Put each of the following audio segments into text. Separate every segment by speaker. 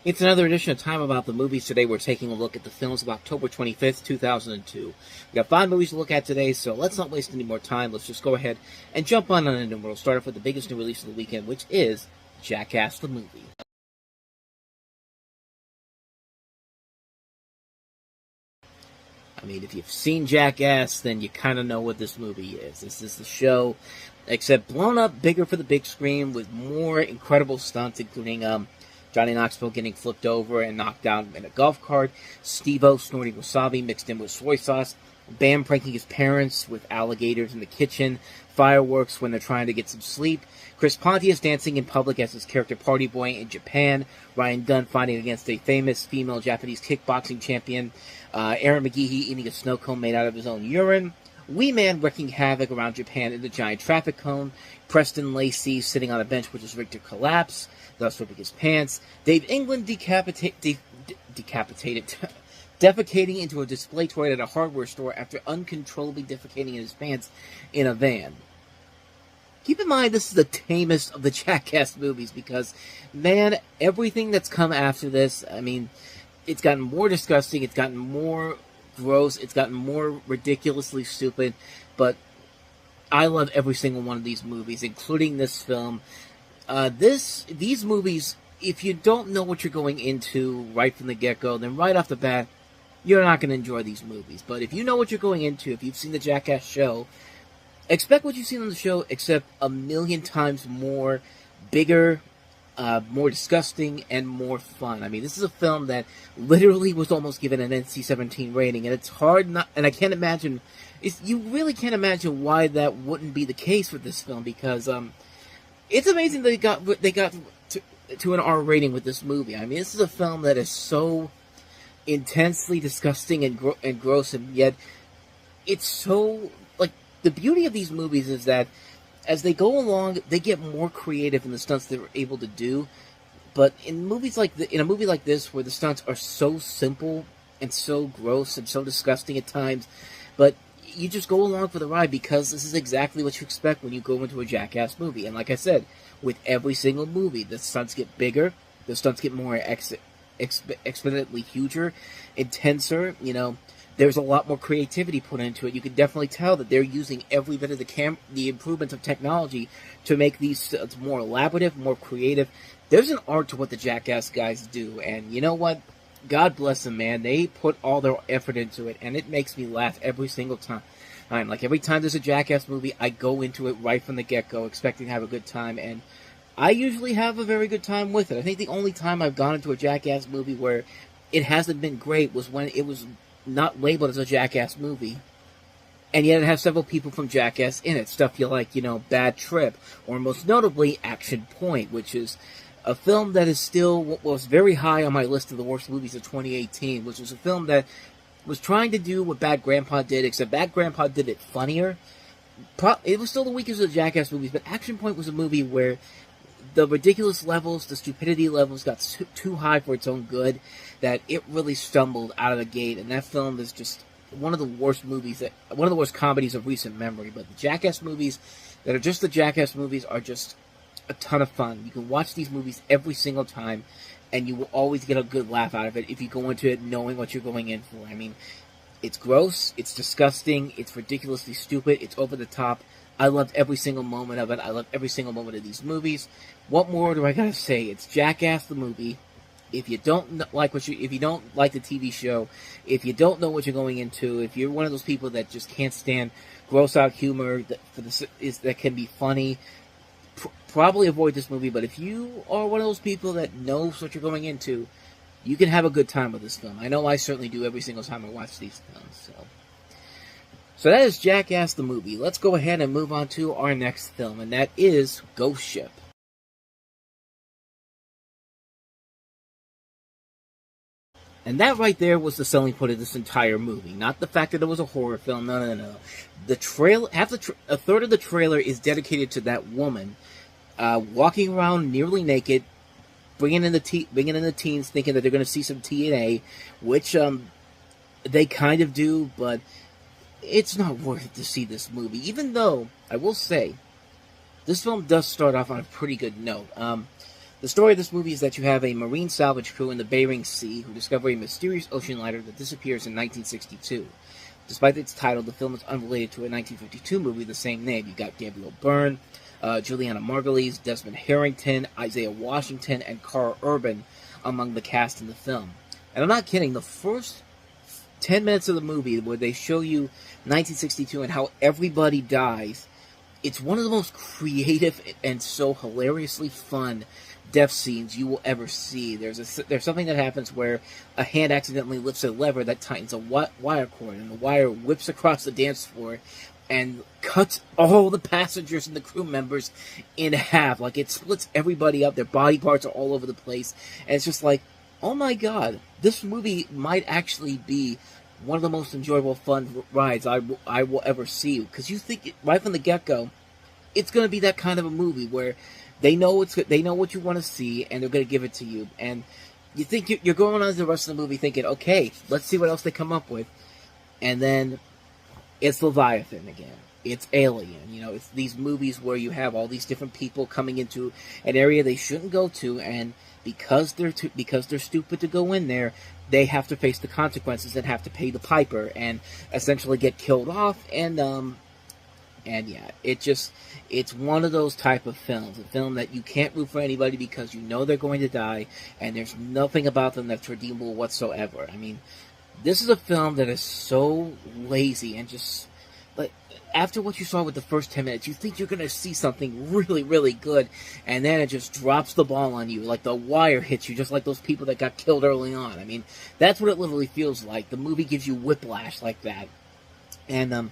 Speaker 1: It's another edition of Time About the Movies. Today we're taking a look at the films of October 25th, 2002. We've got 5 movies to look at today, so let's not waste any more time. Let's just go ahead and jump on in, and we'll start off with the biggest new release of the weekend, which is Jackass the Movie. I mean, if you've seen Jackass, then you kind of know what this movie is. This is the show, except blown up bigger for the big screen with more incredible stunts, including Johnny Knoxville getting flipped over and knocked down in a golf cart, Steve-O snorting wasabi mixed in with soy sauce, Bam pranking his parents with alligators in the kitchen, fireworks when they're trying to get some sleep, Chris Pontius dancing in public as his character Party Boy in Japan, Ryan Dunn fighting against a famous female Japanese kickboxing champion, Aaron McGehee eating a snow cone made out of his own urine, Wee Man wreaking havoc around Japan in the giant traffic cone, Preston Lacey sitting on a bench which is rigged to collapse, thus ripping his pants, Dave England decapitated, defecating into a display toy at a hardware store after uncontrollably defecating in his pants in a van. Keep in mind, this is the tamest of the Jackass movies because, man, everything that's come after this, I mean, it's gotten more disgusting, it's gotten more gross, it's gotten more ridiculously stupid, but I love every single one of these movies, including this film. These movies, if you don't know what you're going into right from the get-go, then right off the bat, you're not going to enjoy these movies. But if you know what you're going into, if you've seen the Jackass show, expect what you've seen on the show, except a million times more, bigger, more disgusting, and more fun. I mean, this is a film that literally was almost given an NC-17 rating, and it's hard not, and I can't imagine, you really can't imagine why that wouldn't be the case with this film, because, it's amazing they got to an R rating with this movie. I mean, this is a film that is so intensely disgusting and gross, and yet it's so, like, the beauty of these movies is that as they go along, they get more creative in the stunts they're able to do. But in a movie like this, where the stunts are so simple and so gross and so disgusting at times, but you just go along for the ride because this is exactly what you expect when you go into a Jackass movie. And like I said, with every single movie, the stunts get bigger, the stunts get more exponentially huger, intenser, you know. There's a lot more creativity put into it. You can definitely tell that they're using every bit of the improvements of technology to make these stunts more elaborative, more creative. There's an art to what the Jackass guys do, and you know what? God bless them, man. They put all their effort into it, and it makes me laugh every single time. Like, every time there's a Jackass movie, I go into it right from the get-go, expecting to have a good time, and I usually have a very good time with it. I think the only time I've gone into a Jackass movie where it hasn't been great was when it was not labeled as a Jackass movie, and yet it has several people from Jackass in it. Stuff you like, you know, Bad Trip, or most notably, Action Point, which is a film that is still was very high on my list of the worst movies of 2018, which was a film that was trying to do what Bad Grandpa did, except Bad Grandpa did it funnier. It was still the weakest of the Jackass movies, but Action Point was a movie where the ridiculous levels, the stupidity levels got too high for its own good, that it really stumbled out of the gate, and that film is just one of the worst comedies of recent memory. But the Jackass movies that are just the Jackass movies are just a ton of fun. You can watch these movies every single time, and you will always get a good laugh out of it if you go into it knowing what you're going in for. I mean, it's gross, it's disgusting, it's ridiculously stupid, it's over the top. I loved every single moment of it. I love every single moment of these movies. What more do I gotta say? It's Jackass the movie. If you don't like if you don't like the TV show, if you don't know what you're going into, if you're one of those people that just can't stand gross out humor that can be funny, probably avoid this movie. But if you are one of those people that knows what you're going into, you can have a good time with this film. I know I certainly do every single time I watch these films. So that is Jackass the movie. Let's go ahead and move on to our next film, and that is Ghost Ship. And that right there was the selling point of this entire movie. Not the fact that it was a horror film. No. The trailer, a third of the trailer is dedicated to that woman walking around nearly naked, bringing in the teens, thinking that they're going to see some TNA, which they kind of do, but it's not worth it to see this movie. Even though I will say, this film does start off on a pretty good note. The story of this movie is that you have a marine salvage crew in the Bering Sea who discover a mysterious ocean liner that disappears in 1962. Despite its title, the film is unrelated to a 1952 movie of the same name. You got Gabriel Byrne, Juliana Margulies, Desmond Harrington, Isaiah Washington, and Carl Urban among the cast in the film. And I'm not kidding, the first 10 minutes of the movie where they show you 1962 and how everybody dies, it's one of the most creative and so hilariously fun death scenes you will ever see. There's something that happens where a hand accidentally lifts a lever that tightens a wire cord, and the wire whips across the dance floor and cuts all the passengers and the crew members in half. Like, it splits everybody up. Their body parts are all over the place. And it's just like, oh my god, this movie might actually be one of the most enjoyable, fun rides I will ever see. Because you think, right from the get-go, it's going to be that kind of a movie where they know what you want to see, and they're going to give it to you. And you think you're going on to the rest of the movie thinking, okay, let's see what else they come up with. And then it's Leviathan again. It's Alien. You know, it's these movies where you have all these different people coming into an area they shouldn't go to, and because they're stupid to go in there, they have to face the consequences and have to pay the piper and essentially get killed off. And yeah, it's one of those type of films, a film that you can't root for anybody because you know they're going to die, and there's nothing about them that's redeemable whatsoever. I mean, this is a film that is so lazy and just, like, after what you saw with the first 10 minutes, you think you're going to see something really, really good, and then it just drops the ball on you, like the wire hits you, just like those people that got killed early on. I mean, that's what it literally feels like. The movie gives you whiplash like that. And,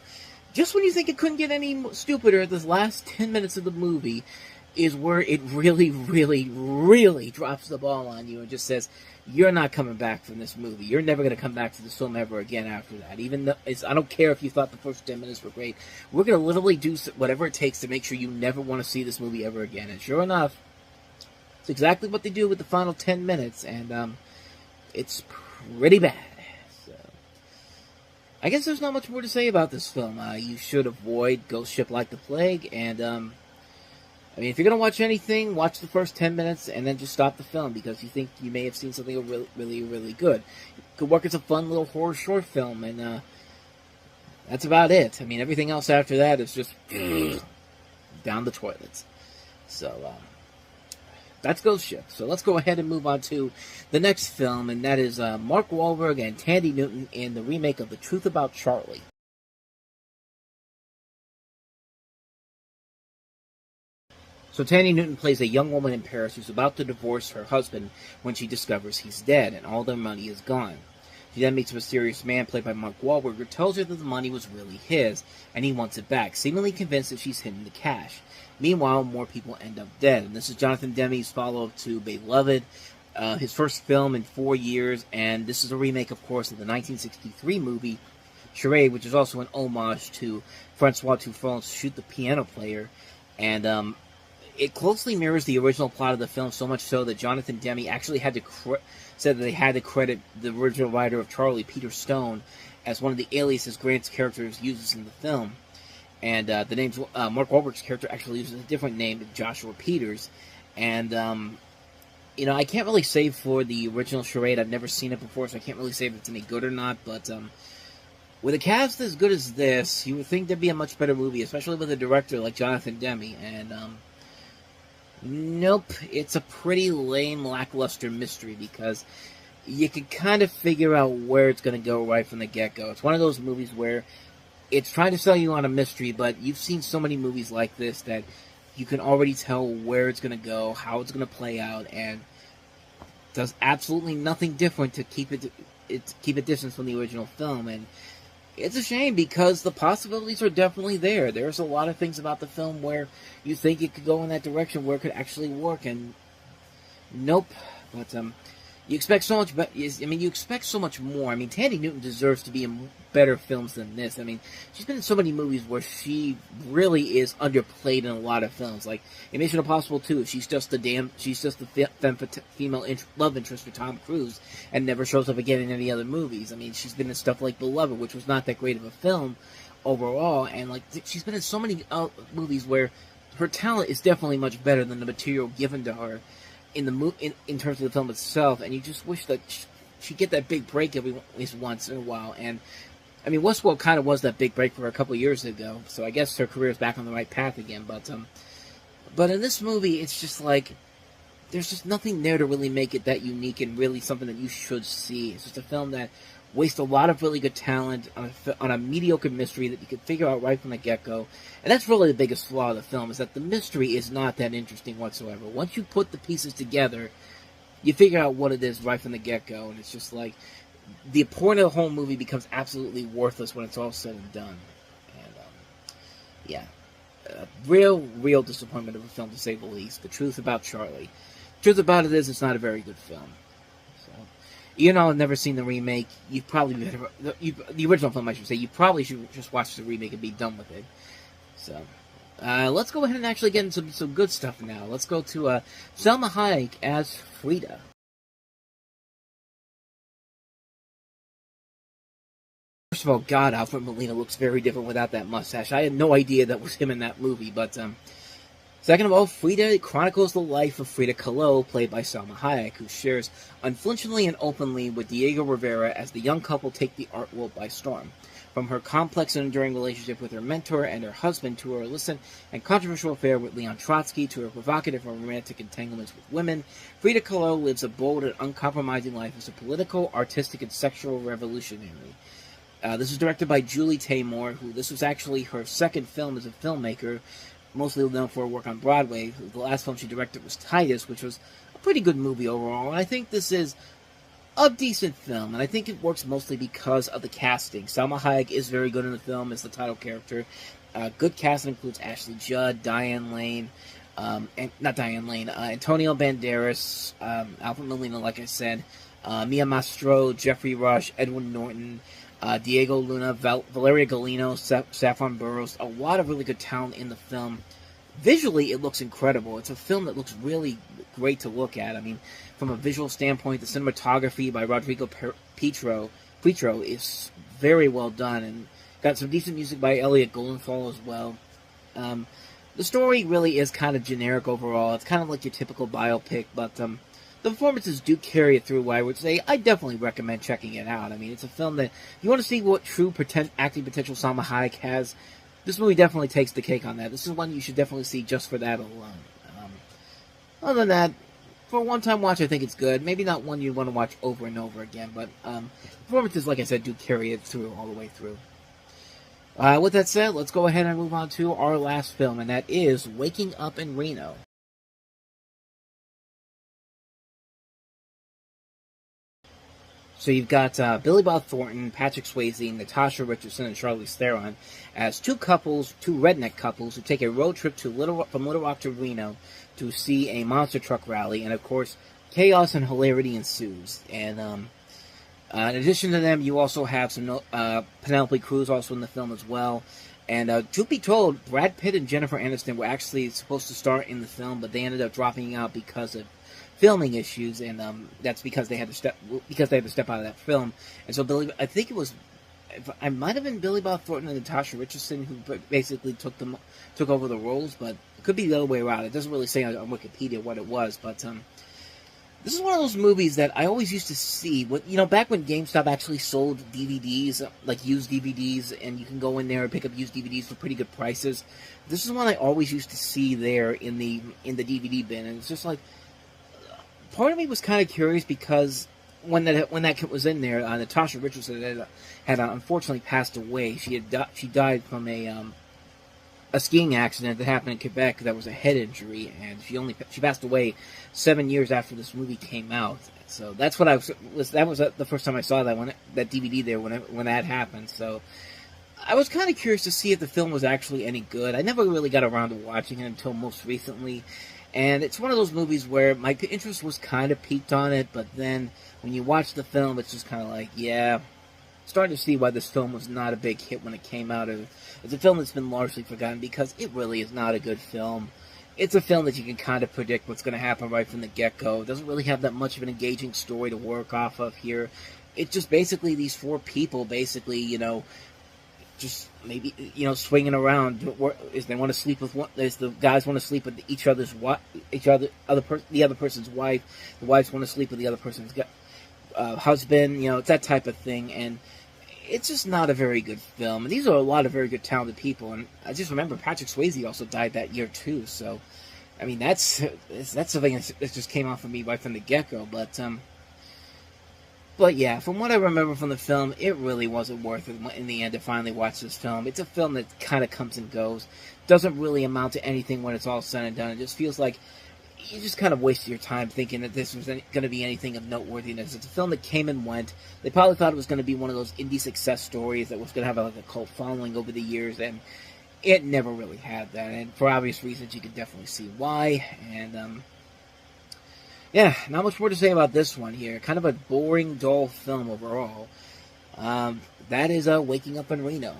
Speaker 1: just when you think it couldn't get any stupider, this last 10 minutes of the movie is where it really, really, really drops the ball on you and just says, you're not coming back from this movie. You're never going to come back to this film ever again after that. Even though I don't care if you thought the first 10 minutes were great. We're going to literally do whatever it takes to make sure you never want to see this movie ever again. And sure enough, it's exactly what they do with the final 10 minutes. And it's pretty bad. I guess there's not much more to say about this film. You should avoid Ghost Ship Like the Plague, and, I mean, if you're going to watch anything, watch the first 10 minutes, and then just stop the film, because you think you may have seen something really, really, really good. It could work as a fun little horror short film, and, that's about it. I mean, everything else after that is just down the toilets. So, that's Ghost Ship. So let's go ahead and move on to the next film, and that is Mark Wahlberg and Tandy Newton in the remake of The Truth About Charlie. So Tandy Newton plays a young woman in Paris who's about to divorce her husband when she discovers he's dead and all their money is gone. She then meets a mysterious man played by Mark Wahlberg who tells her that the money was really his, and he wants it back, seemingly convinced that she's hidden the cash. Meanwhile, more people end up dead. And this is Jonathan Demme's follow-up to Beloved, his first film in 4 years, and this is a remake, of course, of the 1963 movie Charade, which is also an homage to Francois Truffaut's Shoot the Piano Player, and it closely mirrors the original plot of the film, so much so that Jonathan Demme actually had to said that they had to credit the original writer of Charlie, Peter Stone, as one of the aliases Grant's characters uses in the film. And the name's Mark Wahlberg's character actually uses a different name, Joshua Peters. And, you know, I can't really say for the original Charade. I've never seen it before, so I can't really say if it's any good or not. But with a cast as good as this, you would think there'd be a much better movie, especially with a director like Jonathan Demme. And, nope, it's a pretty lame, lackluster mystery because you can kind of figure out where it's going to go right from the get-go. It's one of those movies where it's trying to sell you on a mystery, but you've seen so many movies like this that you can already tell where it's going to go, how it's going to play out, and does absolutely nothing different to keep it distance from the original film. And it's a shame because the possibilities are definitely there. There's a lot of things about the film where you think it could go in that direction where it could actually work, and nope. But you expect so much. You expect so much more. I mean, Tandy Newton deserves to be in better films than this. I mean, she's been in so many movies where she really is underplayed in a lot of films. Like in Mission Impossible 2, she's just the female love interest for Tom Cruise and never shows up again in any other movies. I mean, she's been in stuff like Beloved, which was not that great of a film overall, and like she's been in so many movies where her talent is definitely much better than the material given to her. in the in terms of the film itself, and you just wish that she'd get that big break at least once in a while. And I mean, Westworld kind of was that big break for her a couple of years ago, so I guess her career is back on the right path again. But in this movie, it's just like there's just nothing there to really make it that unique and really something that you should see. It's just a film that wastes a lot of really good talent on a mediocre mystery that you could figure out right from the get-go. And that's really the biggest flaw of the film, is that the mystery is not that interesting whatsoever. Once you put the pieces together, you figure out what it is right from the get-go, and it's just like the point of the whole movie becomes absolutely worthless when it's all said and done. And, yeah. Real disappointment of a film, to say the least. The truth about Charlie. The truth about it is, it's not a very good film. So, I've never seen the remake. You probably better, the original film, I should say. You probably should just watch the remake and be done with it. So, let's go ahead and actually get into some good stuff now. Let's go to Salma Hayek as Frida. First of all, God, Alfred Molina looks very different without that mustache. I had no idea that was him in that movie, but, second of all, Frida chronicles the life of Frida Kahlo, played by Salma Hayek, who shares unflinchingly and openly with Diego Rivera as the young couple take the art world by storm. From her complex and enduring relationship with her mentor and her husband, to her illicit and controversial affair with Leon Trotsky, to her provocative and romantic entanglements with women, Frida Kahlo lives a bold and uncompromising life as a political, artistic, and sexual revolutionary. This was directed by Julie Taymor, who this was actually her second film as a filmmaker, mostly known for her work on Broadway. The last film she directed was Titus, which was a pretty good movie overall, and I think this is a decent film, and I think it works mostly because of the casting. Salma Hayek is very good in the film as the title character. Good casting includes Ashley Judd, Antonio Banderas, Alfred Molina, like I said, Mia Mastro, Jeffrey Rush, Edward Norton, Diego Luna, Valeria Golino, Saffron Burrows, a lot of really good talent in the film. Visually, it looks incredible. It's a film that looks really great to look at. I mean, from a visual standpoint, the cinematography by Rodrigo Petro is very well done, and got some decent music by Elliot Goldenthal as well. The story really is kind of generic overall. It's kind of like your typical biopic, but the performances do carry it through. I would say I definitely recommend checking it out. I mean, it's a film that, if you want to see what true acting potential Salma Hayek has, this movie definitely takes the cake on that. This is one you should definitely see just for that alone. Other than that, for a one-time watch, I think it's good. Maybe not one you'd want to watch over and over again, but performances, like I said, do carry it through all the way through. With that said, let's go ahead and move on to our last film, and that is Waking Up in Reno. So you've got Billy Bob Thornton, Patrick Swayze, Natasha Richardson, and Charlize Theron as two redneck couples, who take a road trip from Little Rock to Reno to see a monster truck rally, and of course, chaos and hilarity ensues. And in addition to them, you also have some Penelope Cruz also in the film as well. And truth be told, Brad Pitt and Jennifer Aniston were actually supposed to star in the film, but they ended up dropping out because of filming issues, and that's because they had to step out of that film. And so I think it was, I might have been Billy Bob Thornton and Natasha Richardson who basically took over the roles, but it could be the other way around. It doesn't really say on Wikipedia what it was, but this is one of those movies that I always used to see. Back when GameStop actually sold DVDs, like used DVDs, and you can go in there and pick up used DVDs for pretty good prices. This is one I always used to see there in the DVD bin, and it's just like, part of me was kind of curious because when that kid was in there, Natasha Richardson had unfortunately passed away. She died from a skiing accident that happened in Quebec that was a head injury, and she passed away 7 years after this movie came out. So that's what that was the first time I saw that DVD there when that happened. So I was kind of curious to see if the film was actually any good. I never really got around to watching it until most recently. And it's one of those movies where my interest was kind of piqued on it, but then when you watch the film, it's just kind of like, yeah, starting to see why this film was not a big hit when it came out. It's a film that's been largely forgotten because it really is not a good film. It's a film that you can kind of predict what's going to happen right from the get-go. It doesn't really have that much of an engaging story to work off of here. It's just basically these four people, just maybe, you know, swinging around. Is they want to sleep with one? Is the guys want to sleep with the other person's wife? The wives want to sleep with the other person's husband. You know, it's that type of thing, and it's just not a very good film. And these are a lot of very good, talented people. And I just remember Patrick Swayze also died that year too. So, I mean, that's something that just came off of me right from the get-go. But yeah, from what I remember from the film, it really wasn't worth it in the end to finally watch this film. It's a film that kind of comes and goes. Doesn't really amount to anything when it's all said and done. It just feels like you just kind of wasted your time thinking that this was going to be anything of noteworthiness. It's a film that came and went. They probably thought it was going to be one of those indie success stories that was going to have like a cult following over the years, and it never really had that. And for obvious reasons, you can definitely see why. And yeah, not much more to say about this one here. Kind of a boring, dull film overall. That is Waking Up in Reno.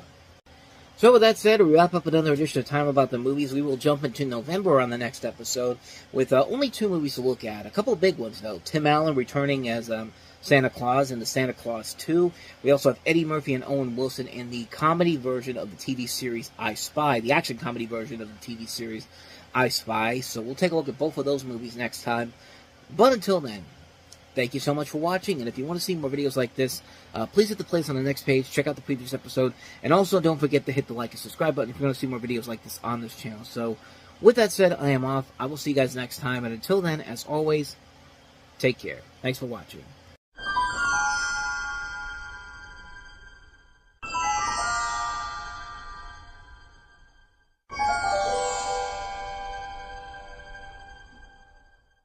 Speaker 1: So with that said, we wrap up another edition of Time About the Movies. We will jump into November on the next episode with only 2 movies to look at. A couple of big ones, though. Tim Allen returning as Santa Claus in the Santa Claus 2. We also have Eddie Murphy and Owen Wilson in the comedy version of the TV series I Spy, the action comedy version of the TV series I Spy. So we'll take a look at both of those movies next time. But until then, thank you so much for watching, and if you want to see more videos like this, please hit the place on the next page, check out the previous episode, and also don't forget to hit the like and subscribe button if you want to see more videos like this on this channel. So, with that said, I am off. I will see you guys next time, and until then, as always, take care. Thanks for watching.